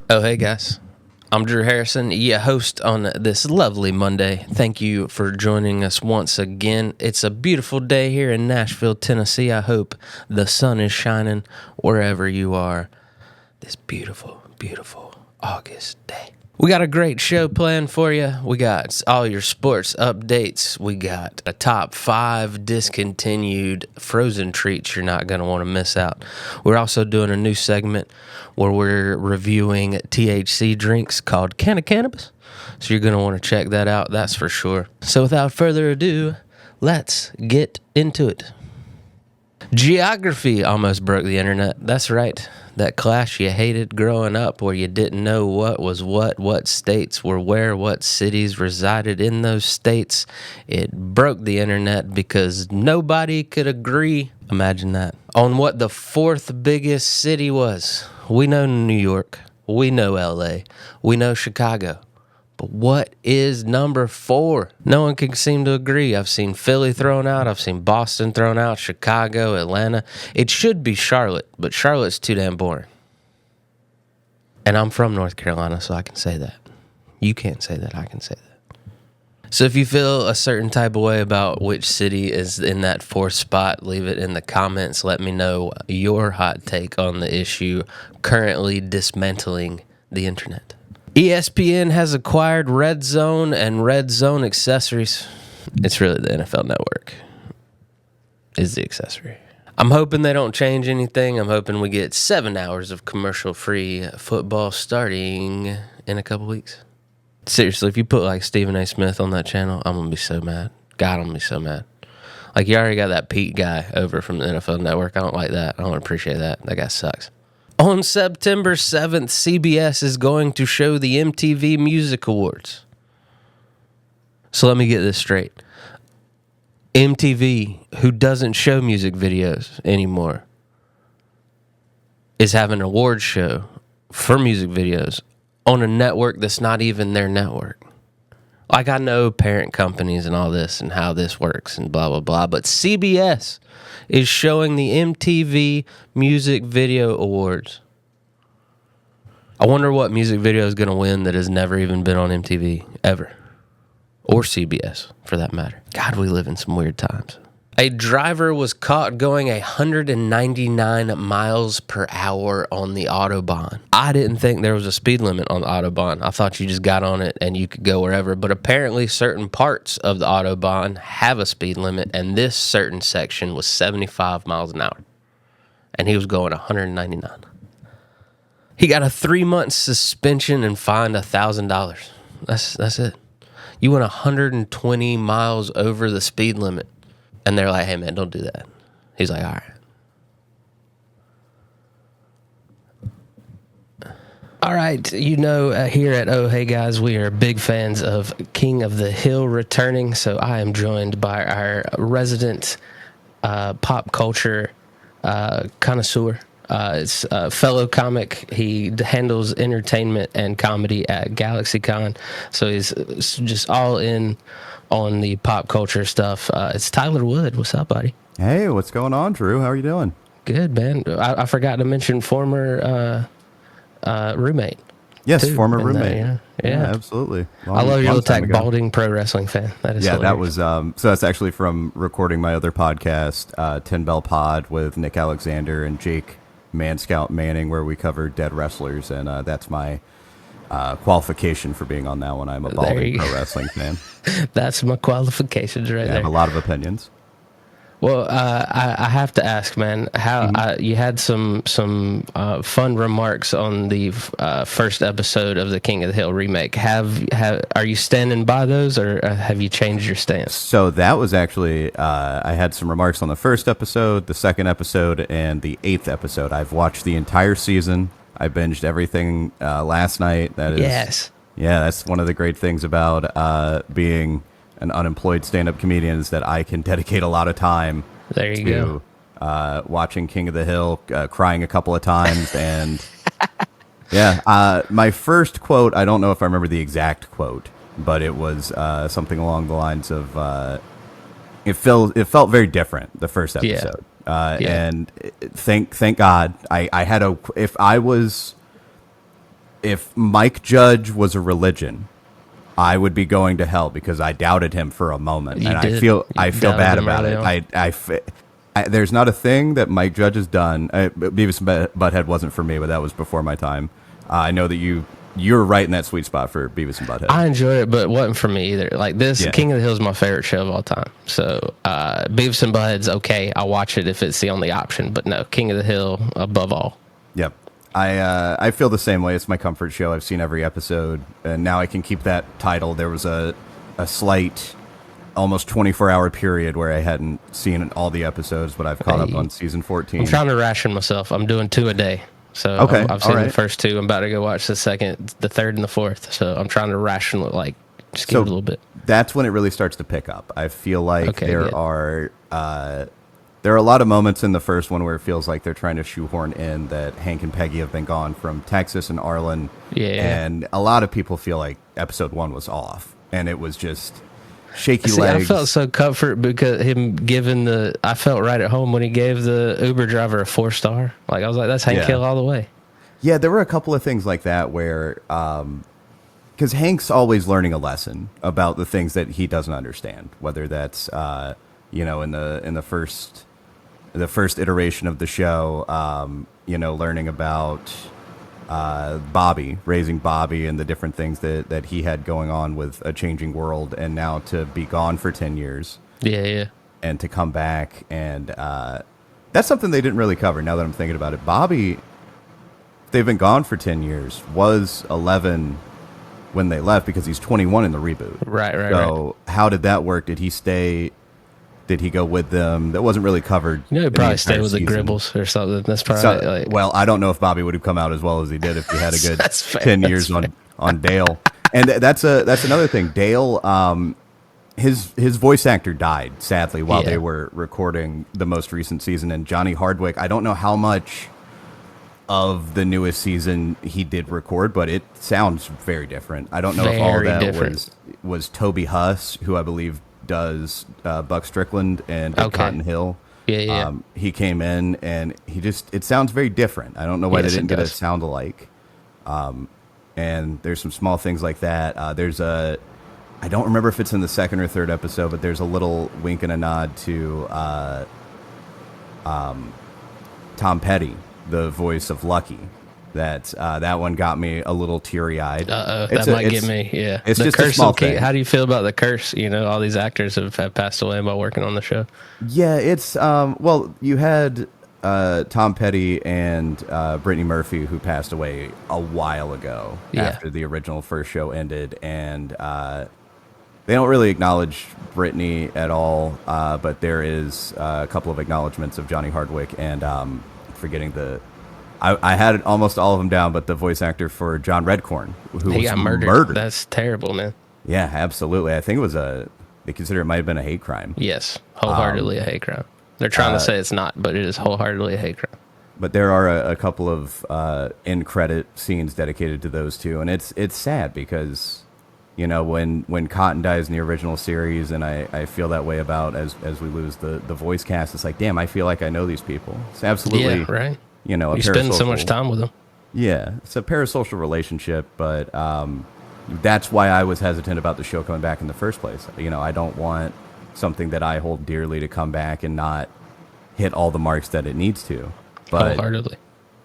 Oh, hey guys. I'm Drew Harrison, your host on this lovely Monday. Thank you for joining us once again. It's a beautiful day here in Nashville, Tennessee. I hope the sun is shining wherever you are this beautiful, beautiful August day. We got a great show planned for you. We got all your sports updates. We got a top 5 discontinued frozen treats you're not going to want to miss out. We're also doing a new segment where we're reviewing THC drinks called Can of Cannabis. So you're going to want to check that out, that's for sure. So without further ado, let's get into it. Geography almost broke the internet. That's right. That class you hated growing up where you didn't know what was what states were where, what cities resided in those states. It broke the internet because nobody could agree, imagine that, on what the 4th biggest city was. We know New York, we know LA, we know Chicago. But what is number 4? No one can seem to agree. I've seen Philly thrown out. I've seen Boston thrown out, Chicago, Atlanta. It should be Charlotte, but Charlotte's too damn boring. And I'm from North Carolina, so I can say that. You can't say that. I can say that. So if you feel a certain type of way about which city is in that 4th spot, leave it in the comments. Let me know your hot take on the issue currently dismantling the internet. ESPN has acquired Redzone and Redzone accessories. It's really the NFL Network is the accessory. I'm hoping they don't change anything. I'm hoping we get 7 hours of commercial-free football starting in a couple weeks. Seriously, if you put like Stephen A. Smith on that channel, I'm going to be so mad. God, I'm going to be so mad. Like, you already got that Pete guy over from the NFL Network. I don't like that. I don't appreciate that. That guy sucks. On September 7th, CBS is going to show the MTV Music Awards. So let me get this straight. MTV, who doesn't show music videos anymore, is having an awards show for music videos on a network that's not even their network. Like, I know parent companies and all this and how this works and blah, blah, blah, but CBS is showing the MTV Music Video Awards. I wonder what music video is going to win that has never even been on MTV, ever. Or CBS, for that matter. God, we live in some weird times. A driver was caught going 199 miles per hour on the Autobahn. I didn't think there was a speed limit on the Autobahn. I thought you just got on it and you could go wherever. But apparently certain parts of the Autobahn have a speed limit, and this certain section was 75 miles an hour. And he was going 199. He got a 3-month suspension and fined $1,000. That's it. You went 120 miles over the speed limit. And they're like, hey, man, don't do that. He's like, all right. All right. You know, here at Oh Hey Guys, we are big fans of King of the Hill returning. So I am joined by our resident pop culture connoisseur. It's a fellow comic. He handles entertainment and comedy at GalaxyCon. So he's just all in on the pop culture stuff. It's Tyler Wood. What's up, buddy? Hey, what's going on, Drew? How are you doing? Good, man. I forgot to mention former roommate. Yes, too, former roommate. Yeah, absolutely. I love your little balding pro wrestling fan. That is hilarious. That was so that's actually from recording my other podcast, 10 Bell Pod, with Nick Alexander and Jake Manscout Manning, where we cover dead wrestlers, and that's my qualification for being on that one. I'm a balding pro wrestling fan. That's my qualifications right there. I have a lot of opinions. Well, I have to ask, man, how you had some fun remarks on the first episode of the King of the Hill remake. Are you standing by those, or have you changed your stance? So that was actually I had some remarks on the first episode, the second episode, and the 8th episode. I've watched the entire season. I binged everything last night. That is, yes, yeah, that's one of the great things about being an unemployed stand-up comedian, is that I can dedicate a lot of time to watching King of the Hill, crying a couple of times, and my first quote, I don't know if I remember the exact quote, but it was something along the lines of it felt very different the first episode. And thank God I had if I was if Mike Judge was a religion, I would be going to hell because I doubted him for a moment, and I feel bad about it. There's not a thing that Mike Judge has done. Beavis and Butthead wasn't for me, but that was before my time. I know that you're right in that sweet spot for Beavis and Butthead. I enjoy it, but it wasn't for me either. Like this, King of the Hill is my favorite show of all time. So Beavis and Butthead's okay. I'll watch it if it's the only option, but no, King of the Hill above all. Yep. I feel the same way. It's my comfort show. I've seen every episode, and now I can keep that title. There was a slight, almost 24-hour period where I hadn't seen all the episodes, but I've caught up on season 14. I'm trying to ration myself. I'm doing 2 a day. So I've seen the first 2. I'm about to go watch the second, the third, and the fourth. So I'm trying to ration it, like just give it a little bit. That's when it really starts to pick up. I feel like there are a lot of moments in the first one where it feels like they're trying to shoehorn in that Hank and Peggy have been gone from Texas and Arlen. Yeah. And a lot of people feel like episode 1 was off, and it was just shaky legs. I felt so comfort because I felt right at home when he gave the Uber driver a 4-star. Like I was like, that's Hank Hill all the way. Yeah, there were a couple of things like that where, because Hank's always learning a lesson about the things that he doesn't understand, whether that's in the first iteration of the show, learning about Bobby, raising Bobby, and the different things that he had going on with a changing world, and now to be gone for 10 years. Yeah. And to come back, and that's something they didn't really cover, now that I'm thinking about it. Bobby, they've been gone for 10 years, was 11 when they left because he's 21 in the reboot. Right. So how did that work? Did he stay? Did he go with them? That wasn't really covered. He probably stayed with the Gribbles or something. That's probably well, I don't know if Bobby would have come out as well as he did if he had a good 10 years on Dale. And that's another thing. Dale, his voice actor died, sadly, while they were recording the most recent season. And Johnny Hardwick, I don't know how much of the newest season he did record, but it sounds very different. I don't know if all that was Toby Huss, who I believe does Buck Strickland and Cotton Hill. Yeah. He came in and it sounds very different. I don't know why they didn't get a sound alike. And there's some small things like that. I don't remember if it's in the second or third episode, but there's a little wink and a nod to Tom Petty, the voice of Lucky. That one got me a little teary-eyed. That might get me. Yeah, it's the just curse a small thing. How do you feel about the curse? All these actors have passed away while working on the show. Yeah, it's well, you had Tom Petty and Brittany Murphy, who passed away a while ago after the original first show ended, and they don't really acknowledge Brittany at all. But there is a couple of acknowledgments of Johnny Hardwick and forgetting the. I had almost all of them down, but the voice actor for John Redcorn, who was got murdered. That's terrible, man. Yeah, absolutely. I think it was they consider it might have been a hate crime. Yes, wholeheartedly a hate crime. They're trying to say it's not, but it is wholeheartedly a hate crime. But there are a couple of in-credit scenes dedicated to those two, and it's sad because, when Cotton dies in the original series, and I feel that way about as we lose the voice cast, it's like, damn, I feel like I know these people. It's absolutely right. You spend so much time with them. Yeah, it's a parasocial relationship, but that's why I was hesitant about the show coming back in the first place. I don't want something that I hold dearly to come back and not hit all the marks that it needs to. But wholeheartedly.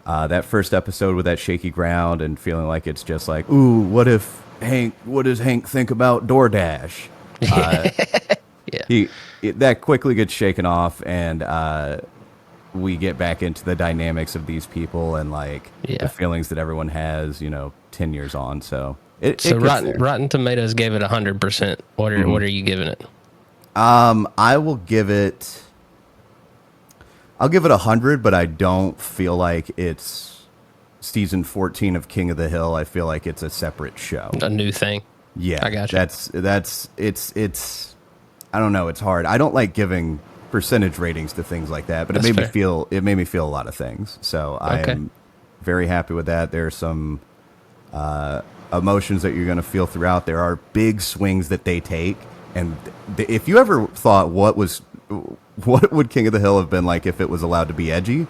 That first episode with that shaky ground and feeling like it's just like, ooh, what does Hank think about DoorDash? That quickly gets shaken off, and we get back into the dynamics of these people and the feelings that everyone has, 10 years on. So Rotten Tomatoes gave it 100%. What are you giving it? I'll give it 100, but I don't feel like it's season 14 of King of the Hill. I feel like it's a separate show, a new thing. Yeah, I got you. It's I don't know. It's hard. I don't like giving percentage ratings to things like that, but it made me feel a lot of things. So I am very happy with that. There's some emotions that you're going to feel throughout. There are big swings that they take, and if you ever thought what would King of the Hill have been like if it was allowed to be edgy,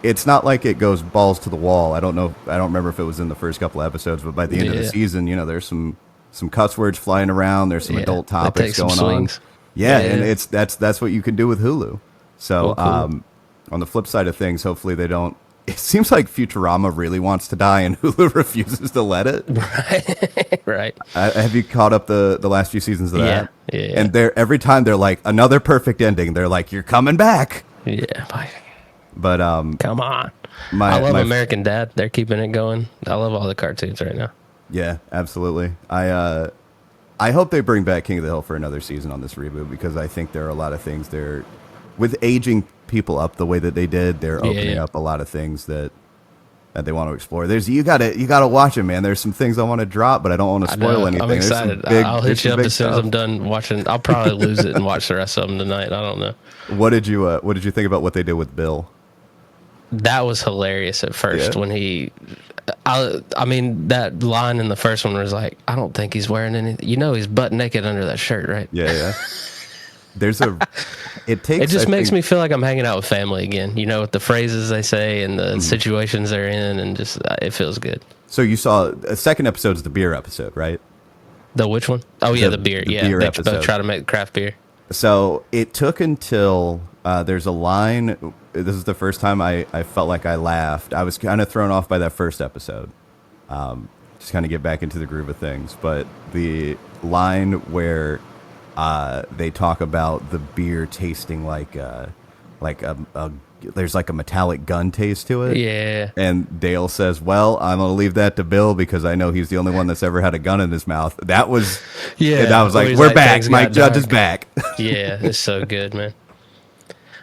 it's not like it goes balls to the wall. I don't know. I don't remember if it was in the first couple of episodes, but by the end of the season, there's some cuss words flying around. There's some adult topics going on. Yeah, and that's what you can do with Hulu. So cool. On the flip side of things, hopefully they don't. It seems like Futurama really wants to die, and Hulu refuses to let it. Right. Have you caught up the last few seasons of that? Yeah. And every time they're like, another perfect ending. They're like, you're coming back. Yeah. But come on. I love American Dad. They're keeping it going. I love all the cartoons right now. Yeah, absolutely. I hope they bring back King of the Hill for another season on this reboot, because I think there are a lot of things there with aging people up the way that they did. They're opening up a lot of things that they want to explore. You gotta watch it, man. There's some things I want to drop, but I don't want to spoil anything. I'm excited. I'll hit you up as soon as I'm done watching. I'll probably lose it and watch the rest of them tonight. I don't know. What did you think about what they did with Bill? That was hilarious at first when he. I mean, that line in the first one was like, I don't think he's wearing anything. He's butt naked under that shirt, right? Yeah. It just makes me feel like I'm hanging out with family again, with the phrases they say and the situations they're in, and just, it feels good. So you saw a second episode is the beer episode, right? The which one? Oh, yeah, the beer. The beer they episode. try to make craft beer. So it took until there's a line. This is the first time I felt like I laughed. I was kind of thrown off by that first episode. Just kind of get back into the groove of things. But the line where they talk about the beer tasting like there's like a metallic gun taste to it. Yeah. And Dale says, well, I'm going to leave that to Bill because I know he's the only one that's ever had a gun in his mouth. That was, and I was like, we're back. Mike Judge is back. Yeah, it's so good, man.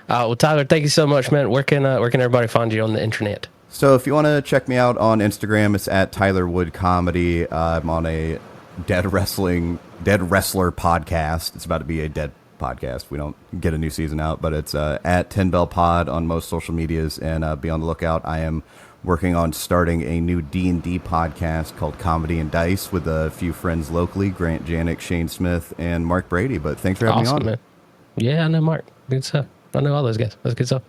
Well, Tyler, thank you so much, man. Where can everybody find you on the internet? So if you want to check me out on Instagram, it's at Tyler Wood Comedy. I'm on a Dead Wrestler podcast. It's about to be a dead podcast. We don't get a new season out, but it's at 10 Bell Pod on most social medias, and be on the lookout. I am working on starting a new D&D podcast called Comedy and Dice with a few friends locally, Grant Janik, Shane Smith, and Mark Brady. But thanks for having me on. Man. Yeah, I know Mark. Good stuff. I know all those guys. That's good stuff.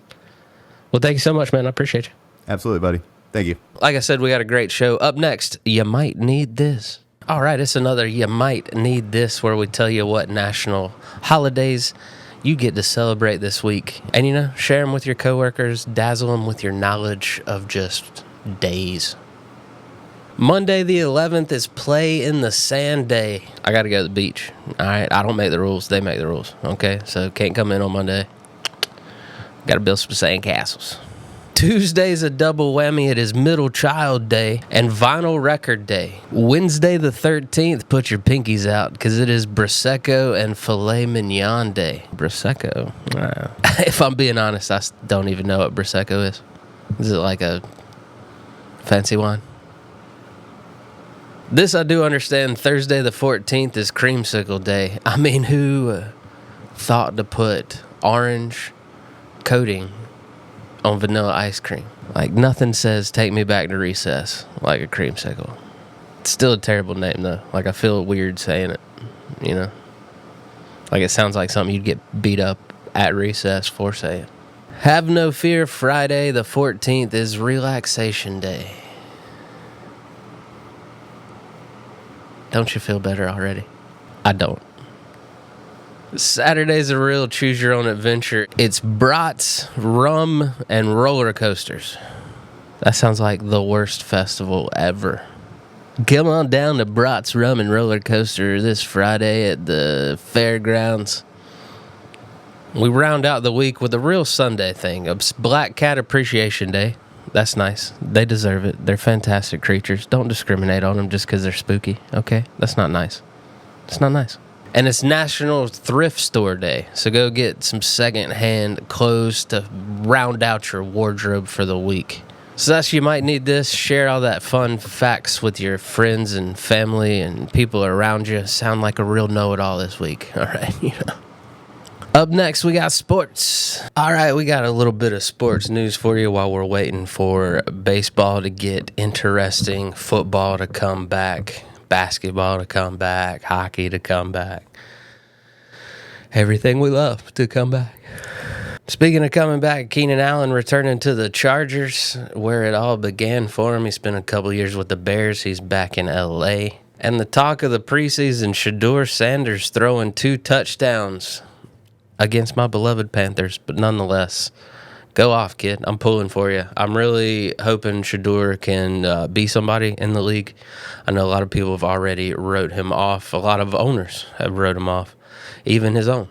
Well, thank you so much, man. I appreciate you. Absolutely, buddy. Thank you. Like I said, we got a great show. Up next, you might need this. All right, it's another You Might Need This, where we tell you what national holidays you get to celebrate this week. And, share them with your coworkers, dazzle them with your knowledge of just days. Monday the 11th is Play in the Sand Day. I got to go to the beach. All right, I don't make the rules. They make the rules, okay? So can't come in on Monday. Got to build some sand castles. Tuesday's a double whammy. It is Middle Child Day and Vinyl Record Day. Wednesday the 13th, put your pinkies out because it is Prosecco and Filet Mignon Day. Prosecco? If I'm being honest, I don't even know what Prosecco is. Is it like a fancy wine? This I do understand. Thursday the 14th is Creamsicle Day. I mean, who thought to put orange coating on vanilla ice cream? Like, nothing says take me back to recess like a creamsicle. It's still a terrible name, though. Like, I feel weird saying it, Like, it sounds like something you'd get beat up at recess for saying. Have no fear, Friday the 14th is Relaxation Day. Don't you feel better already? I don't. Saturday's a real choose-your-own-adventure. It's brats, rum, and roller coasters. That sounds like the worst festival ever. Come on down to Brats, Rum, and Roller Coaster this Friday at the fairgrounds. We round out the week with a real Sunday thing. It's Black Cat Appreciation Day. That's nice. They deserve it. They're fantastic creatures. Don't discriminate on them just because they're spooky, okay? That's not nice. It's not nice. And it's National Thrift Store Day, so go get some second-hand clothes to round out your wardrobe for the week. So that's You Might Need This. Share all that fun facts with your friends and family and people around you. Sound like a real know-it-all this week, all right? Up next, we got sports. All right, we got a little bit of sports news for you while we're waiting for baseball to get interesting, football to come back, basketball to come back, hockey to come back. Everything we love to come back. Speaking of coming back, Keenan Allen returning to the Chargers, where it all began for him. He spent a couple years with the Bears. He's back in L.A. And the talk of the preseason, Shedeur Sanders throwing 2 touchdowns against my beloved Panthers. But nonetheless, go off, kid. I'm pulling for you. I'm really hoping Shedeur can be somebody in the league. I know a lot of people have already wrote him off. A lot of owners have wrote him off, even his own.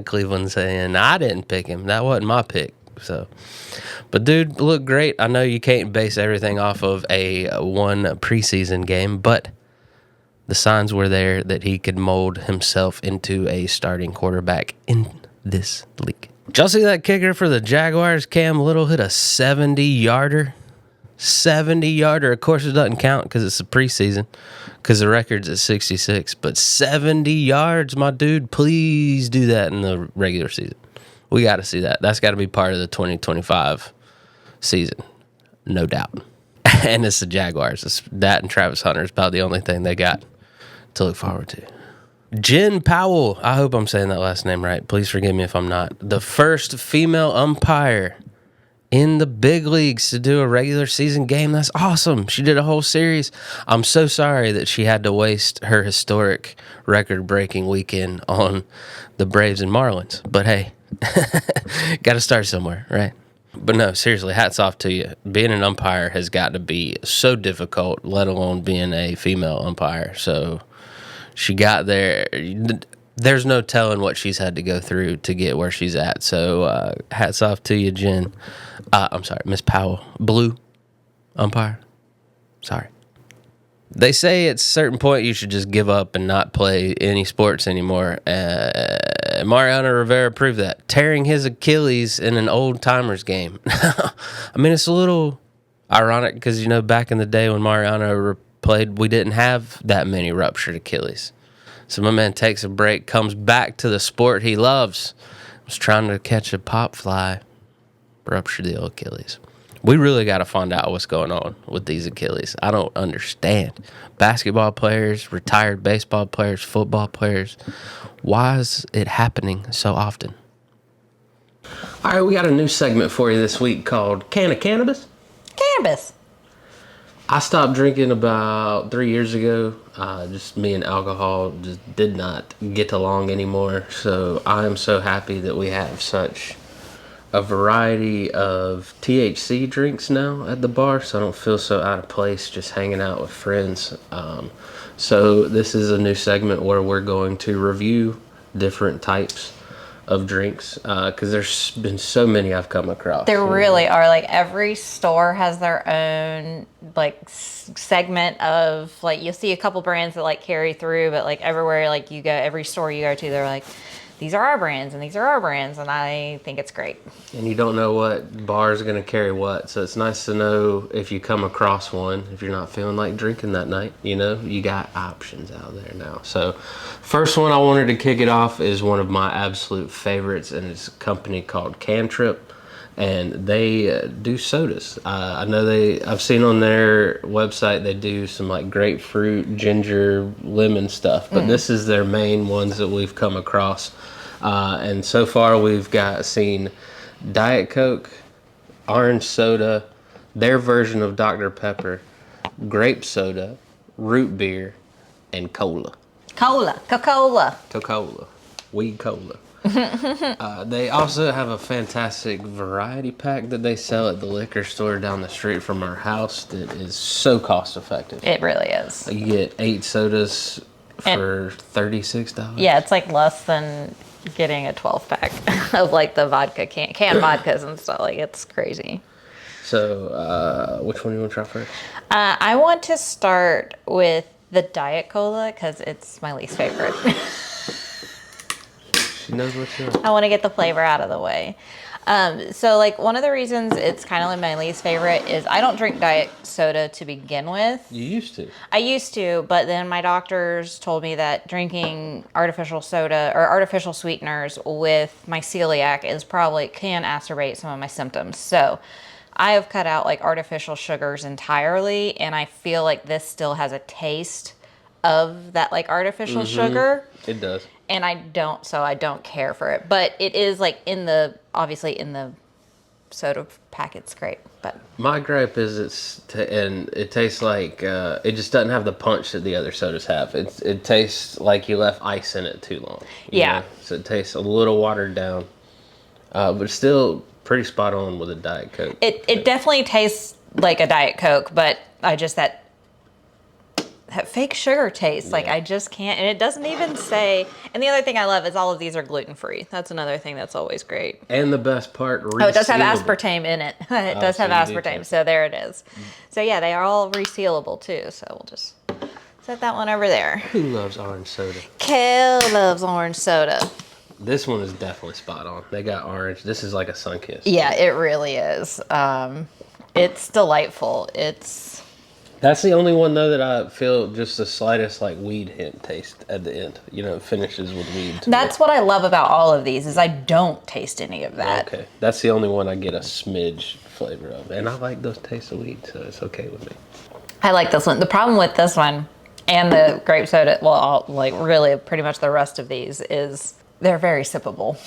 Cleveland saying, I didn't pick him. That wasn't my pick. So, but dude, look great. I know you can't base everything off of one preseason game, but the signs were there that he could mold himself into a starting quarterback in this league. Did y'all see that kicker for the Jaguars? Cam Little hit a 70-yarder. 70-yarder. Of course, it doesn't count because it's a preseason, because the record's at 66. But 70 yards, my dude, please do that in the regular season. We got to see that. That's got to be part of the 2025 season, no doubt. And it's the Jaguars. That and Travis Hunter is about the only thing they got to look forward to. Jen Powell, I hope I'm saying that last name right. Please forgive me if I'm not. The first female umpire in the big leagues to do a regular season game. That's awesome. She did a whole series. I'm so sorry that she had to waste her historic record-breaking weekend on the Braves and Marlins. But hey, got to start somewhere, right? But no, seriously, hats off to you. Being an umpire has got to be so difficult, let alone being a female umpire. So she got there. There's no telling what she's had to go through to get where she's at. So hats off to you, Jen. I'm sorry, Miss Powell. Blue umpire. Sorry. They say at a certain point you should just give up and not play any sports anymore. Mariano Rivera proved that, tearing his Achilles in an old-timers game. I mean, it's a little ironic because, you know, back in the day when Mariano played, we didn't have that many ruptured Achilles. So my man takes a break, comes back to the sport he loves. Was trying to catch a pop fly, ruptured the old Achilles. We really got to find out what's going on with these Achilles. I don't understand. Basketball players, retired baseball players, football players. Why is it happening so often? All right, we got a new segment for you this week called Can of Cannabis. Cannabis. I stopped drinking about 3 years ago. Just me and alcohol just did not get along anymore. So I am so happy that we have such a variety of THC drinks now at the bar, so I don't feel so out of place just hanging out with friends. So this is a new segment where we're going to review different types of drinks, because there's been so many I've come across. There really are. Like, every store has their own like segment of, like, you'll see a couple brands that like carry through, but like everywhere, like you go, every store you go to, they're like, these are our brands and these are our brands, and I think it's great. And you don't know what bar is going to carry what, so it's nice to know if you come across one, if you're not feeling like drinking that night, you know, you got options out there now. So first one I wanted to kick it off is one of my absolute favorites, and it's a company called Cantrip, and they do sodas. I know I've seen on their website they do some like grapefruit, ginger, lemon stuff, but this is their main ones that we've come across. And so far we've seen Diet Coke, orange soda, their version of Dr. Pepper, grape soda, root beer, and cola. Coca-Cola. Weed cola. They also have a fantastic variety pack that they sell at the liquor store down the street from our house that is so cost effective. It really is. You get 8 sodas for $36. Yeah, it's like less than getting a 12-pack of like the vodka canned vodkas and stuff. Like, it's crazy. So which one do you want to try first? I want to start with the Diet Cola because it's my least favorite. She knows what she wants. I want to get the flavor out of the way. So like one of the reasons it's kind of like my least favorite is I don't drink diet soda to begin with. You used to. I used to, but then my doctors told me that drinking artificial soda or artificial sweeteners with my celiac can exacerbate some of my symptoms. So I have cut out like artificial sugars entirely, and I feel like this still has a taste of that like artificial sugar. It does. And I don't care for it. But it is like obviously in the soda packet's great. But my gripe is and it tastes like it just doesn't have the punch that the other sodas have. It tastes like you left ice in it too long. You know? So it tastes a little watered down, but still pretty spot on with a Diet Coke. It definitely tastes like a Diet Coke, but I just that fake sugar taste. Like I just can't, and it doesn't even say. And the other thing I love is all of these are gluten-free. That's another thing that's always great. And the best part, it does have aspartame in it. It does have aspartame, so there it is. So yeah, they are all resealable too. So we'll just set that one over there. Who loves orange soda? Kel loves orange soda. This one is definitely spot on. They got orange. This is like a sun-kissed. Yeah, it really is. It's delightful. That's the only one, though, that I feel just the slightest, like, weed hint taste at the end. You know, it finishes with weed. That's what I love about all of these, is I don't taste any of that. Okay. That's the only one I get a smidge flavor of. And I like those tastes of weed, so it's okay with me. I like this one. The problem with this one and the grape soda, well, like, really pretty much the rest of these, is they're very sippable.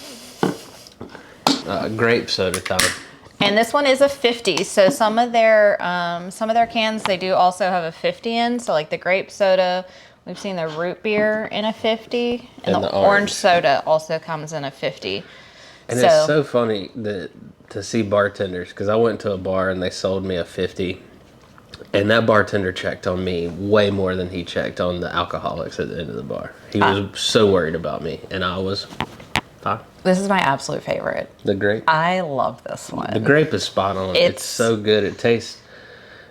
Grape soda time. And this one is a 50, so some of their cans, they do also have a 50 in. So like the grape soda, we've seen the root beer in a 50, and the orange soda also comes in a 50. And it's so funny to see bartenders, because I went to a bar and they sold me a 50, and that bartender checked on me way more than he checked on the alcoholics at the end of the bar. He was so worried about me, and I was fine. This is my absolute favorite. The grape? I love this one. The grape is spot on. It's so good. It tastes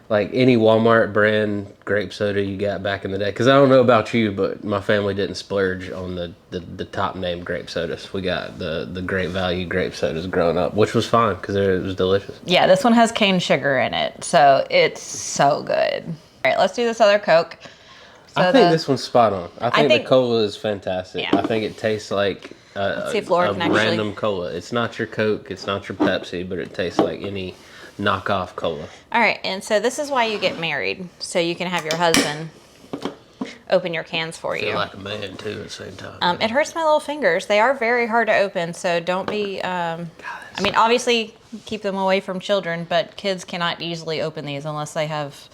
like any Walmart brand grape soda you got back in the day. Because I don't know about you, but my family didn't splurge on the top name grape sodas. We got the great value grape sodas growing up, which was fine because it was delicious. Yeah, this one has cane sugar in it, so it's so good. All right, let's do this other Coke. So I think this one's spot on. I think the cola is fantastic. Yeah. I think it tastes like let's see if Laura can actually... random cola. It's not your Coke, it's not your Pepsi, but it tastes like any knockoff cola. All right, and so this is why you get married, so you can have your husband open your cans for you. I feel like a man too at the same time. It hurts my little fingers. They are very hard to open, so don't be. I mean, obviously keep them away from children, but kids cannot easily open these unless they have.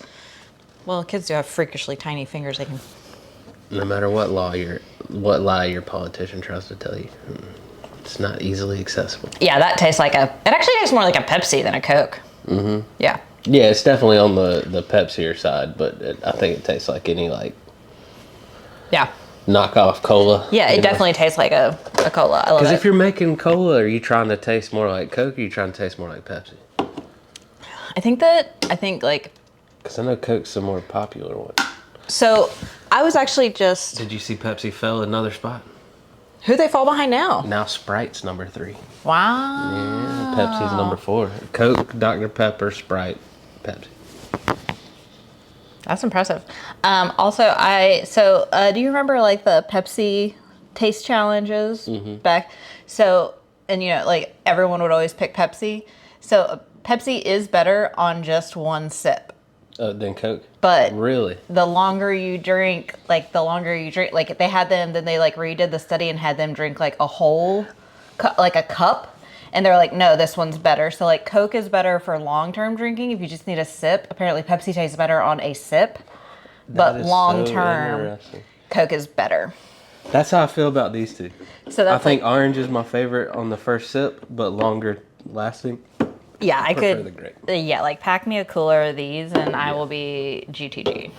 Well, kids do have freakishly tiny fingers. They can. No matter what lie your politician tries to tell you, it's not easily accessible. Yeah, that tastes like it actually tastes more like a Pepsi than a Coke. Mm-hmm. Yeah. Yeah, it's definitely on the Pepsi side, but I think it tastes like any knockoff cola. Yeah, it definitely tastes like a cola. I love it. Because if you're making cola, are you trying to taste more like Coke or are you trying to taste more like Pepsi? I think because I know Coke's the more popular one. So I was actually just... Did you see Pepsi fell another spot? Who'd they fall behind now? Now Sprite's number 3. Wow. Yeah, Pepsi's number 4. Coke, Dr. Pepper, Sprite, Pepsi. That's impressive. Also, do you remember like the Pepsi taste challenges back? So, and like everyone would always pick Pepsi. So Pepsi is better on just one sip. Than Coke? But really, the longer you drink, like they had them, then they like redid the study and had them drink like a whole, like a cup. And they're like, no, this one's better. So like Coke is better for long-term drinking. If you just need a sip, apparently Pepsi tastes better on a sip. But long-term, Coke is better. That's how I feel about these two. So I think orange is my favorite on the first sip, but longer lasting. Yeah, I could. The grape. Yeah, like pack me a cooler of these, and I will be GTG.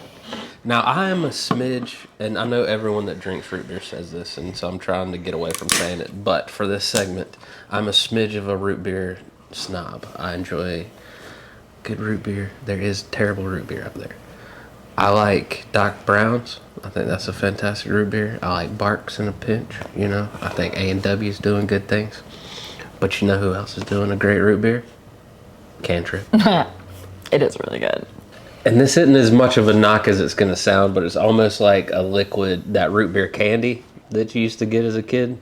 Now I am a smidge, and I know everyone that drinks root beer says this, and so I'm trying to get away from saying it. But for this segment, I'm a smidge of a root beer snob. I enjoy good root beer. There is terrible root beer up there. I like Doc Brown's. I think that's a fantastic root beer. I like Barks in a pinch. I think A&W's doing good things. But you know who else is doing a great root beer? Cantrip. It is really good. And this isn't as much of a knock as it's going to sound, but it's almost like a liquid, that root beer candy that you used to get as a kid.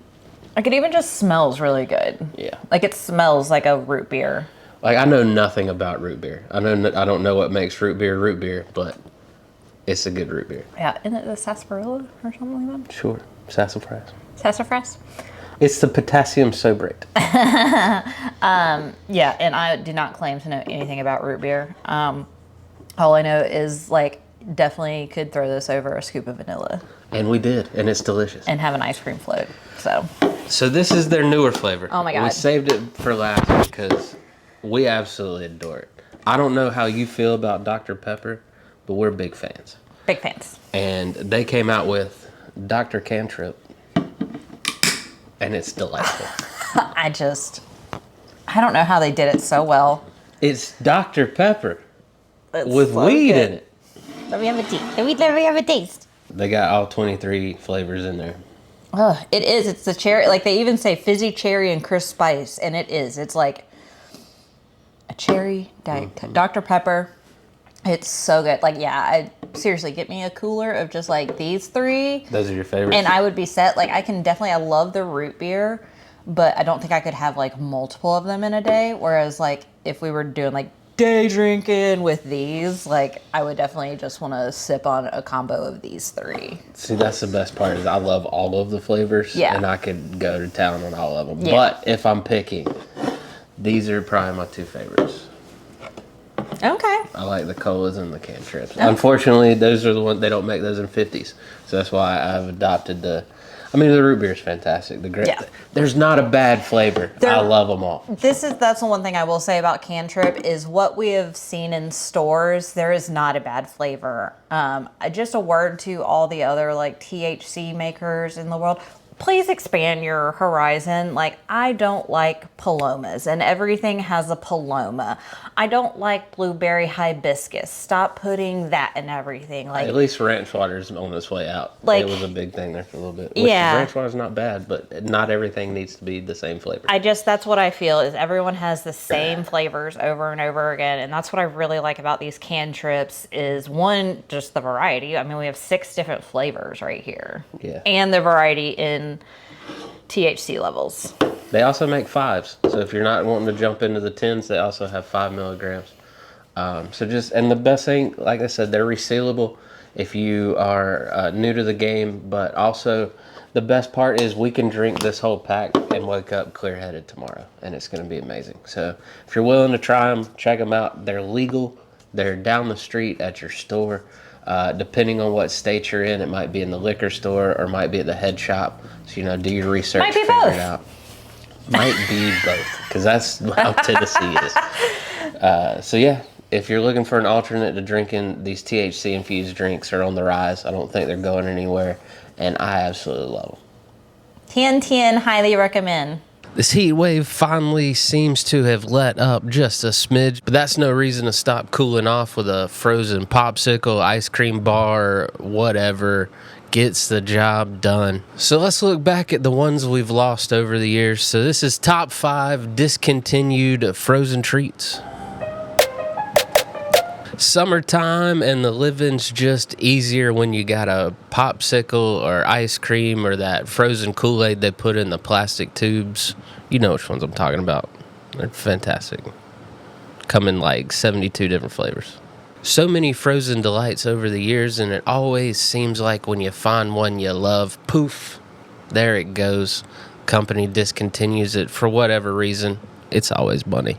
Like it even just smells really good. Yeah. Like it smells like a root beer. Like I know nothing about root beer. I don't know what makes root beer, but it's a good root beer. Yeah, isn't it the sarsaparilla or something like that? Sure. Sassafras. Sassafras? It's the potassium sorbate. Yeah, and I do not claim to know anything about root beer. All I know is, like, definitely could throw this over a scoop of vanilla. And we did, and it's delicious. And have an ice cream float, so. So this is their newer flavor. Oh my God. We saved it for last because we absolutely adore it. I don't know how you feel about Dr. Pepper, but we're big fans. Big fans. And they came out with Dr. Cantrip, and it's delightful. I don't know how they did it so well. It's Dr. Pepper with so weed good. in it. Let me have a taste. Let me have a taste. They got all 23 flavors in there. It is. It's the cherry. Like, they even say fizzy cherry and crisp spice, and it is. It's like a cherry, Dr. Pepper. It's so good. Like, yeah, seriously, get me a cooler of just, like, these three. Those are your favorites? And I would be set. Like, I love the root beer, but I don't think I could have, like, multiple of them in a day. Whereas, like, if we were doing, like, day drinking with these, like, I would definitely just want to sip on a combo of these three. See, that's the best part is I love all of the flavors. Yeah. And I could go to town on all of them. Yeah. But if I'm picking, these are probably my two favorites. Okay. I like the colas and the cantrips. Okay. Unfortunately, those are the ones, they don't make those in 50s. So that's why I've adopted the root beer is fantastic. There's not a bad flavor. I love them all. That's the one thing I will say about Cantrip is what we have seen in stores, there is not a bad flavor. Just a word to all the other, like, THC makers in the world. Please expand your horizon. Like, I don't like palomas, and everything has a paloma. I don't like blueberry hibiscus. Stop putting that in everything. Like, at least ranch water's on its way out. Like, it was a big thing there for a little bit. Yeah. Ranch water's not bad, but not everything needs to be the same flavor. That's what I feel is everyone has the same flavors over and over again. And that's what I really like about these Cantrips is, one, just the variety. I mean, we have 6 different flavors right here. Yeah. And the variety in THC levels. They also make 5s. So if you're not wanting to jump into the 10s, they also have 5 milligrams. And the best thing, like I said, they're resealable if you are new to the game, but also the best part is we can drink this whole pack and wake up clear-headed tomorrow, and it's going to be amazing. So if you're willing to try them, check them out. They're legal. They're down the street at your store. Depending on what state you're in, it might be in the liquor store or might be at the head shop. So, do your research. Might be figure both. It out. Might be both, because that's how Tennessee is. So, yeah, if you're looking for an alternate to drinking, these THC-infused drinks are on the rise. I don't think they're going anywhere, and I absolutely love them. 10/10, highly recommend. This heat wave finally seems to have let up just a smidge, but that's no reason to stop cooling off with a frozen popsicle, ice cream bar, whatever gets the job done. So let's look back at the ones we've lost over the years. So this is top 5 discontinued frozen treats. Summertime and the living's just easier when you got a popsicle or ice cream or that frozen Kool-Aid they put in the plastic tubes. You know which ones I'm talking about. They're fantastic. Come in like 72 different flavors. So many frozen delights over the years, and it always seems like when you find one you love, poof, there it goes. Company discontinues it for whatever reason. It's always money.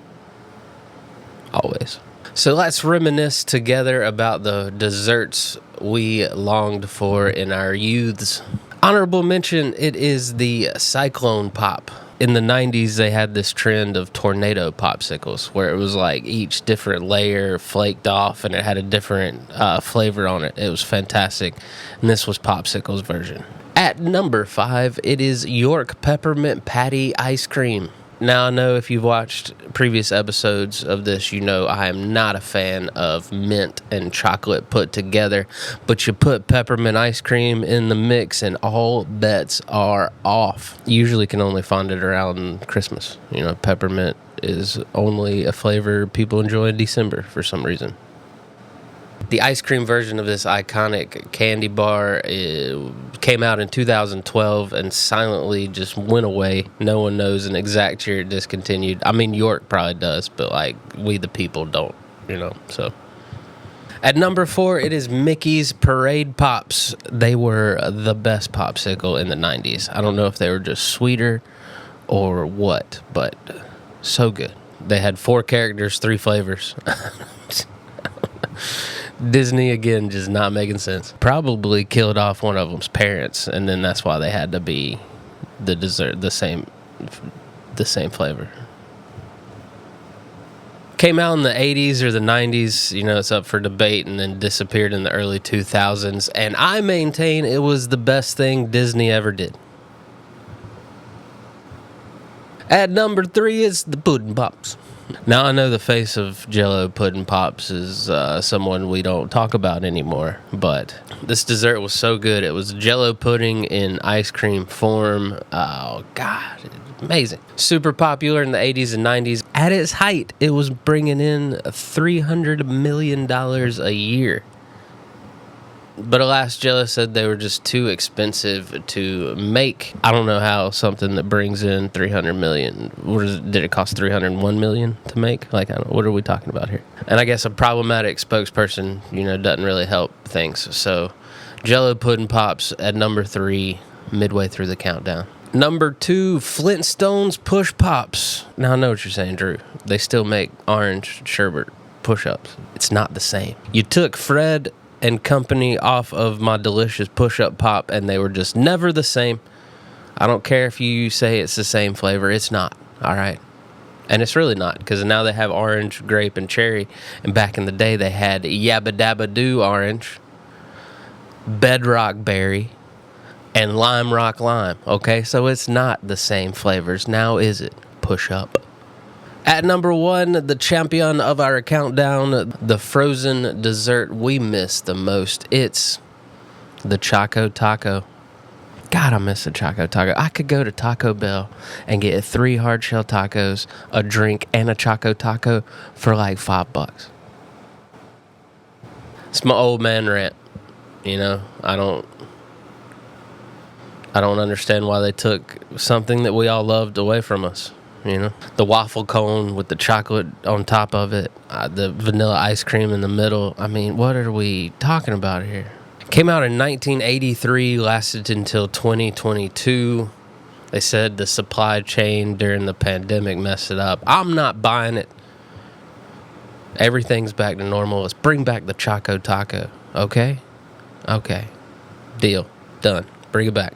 Always. So let's reminisce together about the desserts we longed for in our youths. Honorable mention, it is the Cyclone Pop. In the 90s, they had this trend of tornado popsicles where it was like each different layer flaked off and it had a different flavor on it. It was fantastic. And this was Popsicle's version. At number 5, it is York Peppermint Patty Ice Cream. Now, I know if you've watched previous episodes of this, you know I am not a fan of mint and chocolate put together, but you put peppermint ice cream in the mix and all bets are off. You usually can only find it around Christmas. Peppermint is only a flavor people enjoy in December for some reason. The ice cream version of this iconic candy bar came out in 2012 and silently just went away. No one knows an exact year it discontinued. I mean, York probably does, but we the people don't, so. At number 4, it is Mickey's Parade Pops. They were the best popsicle in the 90s. I don't know if they were just sweeter or what, but so good. They had 4 characters, 3 flavors. Disney, again, just not making sense. Probably killed off one of them's parents, and then that's why they had to be the dessert, the same flavor. Came out in the 80s or the 90s, it's up for debate, and then disappeared in the early 2000s. And I maintain it was the best thing Disney ever did. At number 3 is the Puddin' Pops. Now, I know the face of Jell-O Puddin' Pops is someone we don't talk about anymore, but this dessert was so good. It was Jell-O pudding in ice cream form. Oh, God, amazing. Super popular in the 80s and 90s. At its height, it was bringing in $300 million a year. But alas, Jell-O said they were just too expensive to make. I don't know how something that brings in $300 million. Did it cost $301 million to make? What are we talking about here? And I guess a problematic spokesperson, doesn't really help things. So, Jell-O Puddin' Pops at number 3, midway through the countdown. Number 2, Flintstones Push Pops. Now, I know what you're saying, Drew. They still make orange sherbet push-ups. It's not the same. You took Fred and company off of my delicious push-up pop, and they were just never the same. I don't care if you say it's the same flavor. It's not, all right? And it's really not, because now they have orange, grape, and cherry. And back in the day, they had Yabba Dabba Doo orange, Bedrock berry, and Lime Rock lime, okay? So it's not the same flavors. Now is it? Push up. At number 1, the champion of our countdown, the frozen dessert we miss the most. It's the Choco Taco. God, I miss the Choco Taco. I could go to Taco Bell and get 3 hard-shell tacos, a drink, and a Choco Taco for like $5. It's my old man rant. I don't understand why they took something that we all loved away from us. The waffle cone with the chocolate on top of it, the vanilla ice cream in the middle. I mean, what are we talking about here? Came out in 1983, lasted until 2022. They said the supply chain during the pandemic messed it up. I'm not buying it. Everything's back to normal. Let's bring back the Choco Taco, okay? Okay. Deal. Done. Bring it back.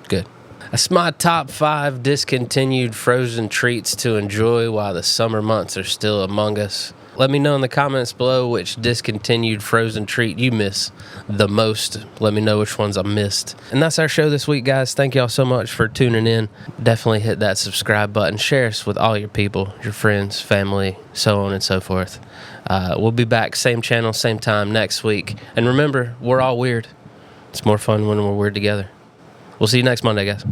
Good. That's my top 5 discontinued frozen treats to enjoy while the summer months are still among us. Let me know in the comments below which discontinued frozen treat you miss the most. Let me know which ones I missed. And that's our show this week, guys. Thank y'all so much for tuning in. Definitely hit that subscribe button. Share us with all your people, your friends, family, so on and so forth. We'll be back, same channel, same time next week. And remember, we're all weird. It's more fun when we're weird together. We'll see you next Monday, guys.